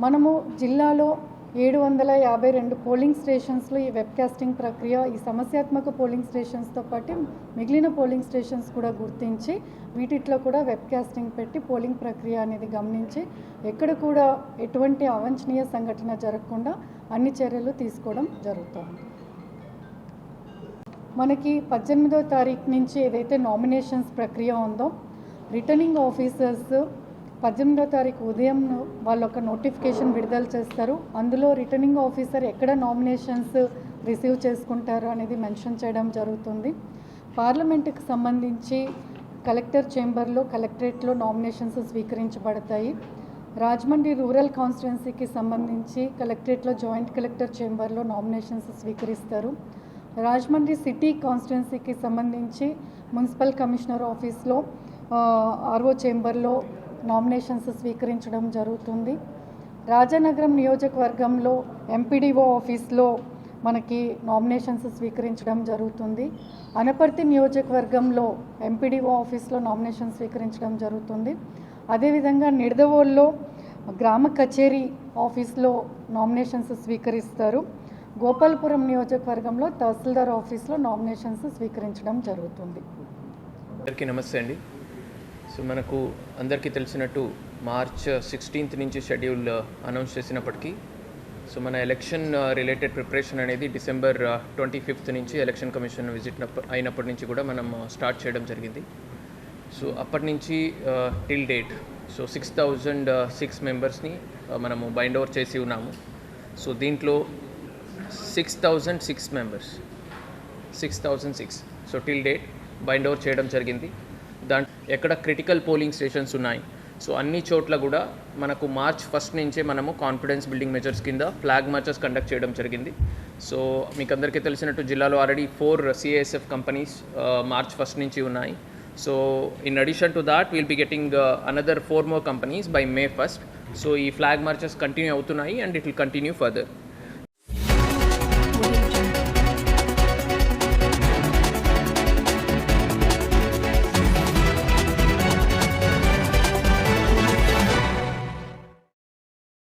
మనము జిల్లాలో 752 పోలింగ్ స్టేషన్స్లో ఈ వెబ్కాస్టింగ్ ప్రక్రియ, ఈ సమస్యాత్మక పోలింగ్ స్టేషన్స్తో పాటు మిగిలిన పోలింగ్ స్టేషన్స్ కూడా గుర్తించి వీటిలో కూడా వెబ్కాస్టింగ్ పెట్టి పోలింగ్ ప్రక్రియ అనేది గమనించి ఎక్కడ కూడా ఎటువంటి అవాంఛనీయ సంఘటన జరగకుండా అన్ని చర్యలు తీసుకోవడం జరుగుతుంది. మనకి 18వ తారీఖు నుంచి ఏదైతే నామినేషన్స్ ప్రక్రియ ఉందో, రిటర్నింగ్ ఆఫీసర్స్ 18వ తారీఖు ఉదయం వాళ్ళు ఒక నోటిఫికేషన్ విడుదల చేస్తారు. అందులో రిటర్నింగ్ ఆఫీసర్ ఎక్కడ నామినేషన్స్ రిసీవ్ చేసుకుంటారు అనేది మెన్షన్ చేయడం జరుగుతుంది. పార్లమెంటుకి సంబంధించి కలెక్టర్ చేంబర్లో, కలెక్టరేట్లో నామినేషన్స్ స్వీకరించబడతాయి. రాజమండ్రి రూరల్ కాన్స్టిట్యున్సీకి సంబంధించి కలెక్టరేట్లో జాయింట్ కలెక్టర్ చేంబర్లో నామినేషన్స్ స్వీకరిస్తారు. రాజమండ్రి సిటీ కాన్స్టిట్యున్సీకి సంబంధించి మున్సిపల్ కమిషనర్ ఆఫీస్లో, ఆర్ఓ చేంబర్లో నామినేషన్స్ స్వీకరించడం జరుగుతుంది. రాజానగరం నియోజకవర్గంలో ఎంపీడీఓ ఆఫీస్లో మనకి నామినేషన్స్ స్వీకరించడం జరుగుతుంది. అనపర్తి నియోజకవర్గంలో ఎంపీడీఓ ఆఫీస్లో నామినేషన్ స్వీకరించడం జరుగుతుంది. అదేవిధంగా నిడదవోల్లో గ్రామ కచేరీ ఆఫీస్లో నామినేషన్స్ స్వీకరిస్తారు. గోపాలపురం నియోజకవర్గంలో తహసీల్దార్ ఆఫీస్లో నామినేషన్స్ స్వీకరించడం జరుగుతుంది. అందరికీ నమస్తే అండి. సో మనకు అందరికీ తెలిసినట్టు మార్చ్ 16th నుంచి షెడ్యూల్ అనౌన్స్ చేసినప్పటికీ సో మన ఎలక్షన్ రిలేటెడ్ ప్రిపరేషన్ అనేది డిసెంబర్ 25th నుంచి ఎలక్షన్ కమిషన్ విజిట్ అయినప్పటి నుంచి కూడా మనం స్టార్ట్ చేయడం జరిగింది. సో అప్పటి నుంచి టిల్ డేట్ సో 6006 మెంబర్స్ని మనము బైండ్ ఓవర్ చేసి ఉన్నాము. సో దీంట్లో 6006 members 6006 so till date bind over చేయడం జరిగింది. దాంట్లో ఎక్కడ క్రిటికల్ పోలింగ్ స్టేషన్స్ ఉన్నాయి సో అన్ని చోట్ల కూడా మనకు మార్చ్ 1st నుంచే మనము కాన్ఫిడెన్స్ బిల్డింగ్ మెజర్స్ కింద ఫ్లాగ్ మార్చెస్ కండక్ట్ చేయడం జరిగింది. సో మీకు అందరికీ తెలిసినట్టు జిల్లాలో already 4 CISF companies March 1st నుంచి ఉన్నాయి. So in addition to that will be getting another 4 more companies by May 1st. So ఈ ఫ్లాగ్ మార్చెస్ కంటిన్యూ అవుతున్నాయి and it will continue further.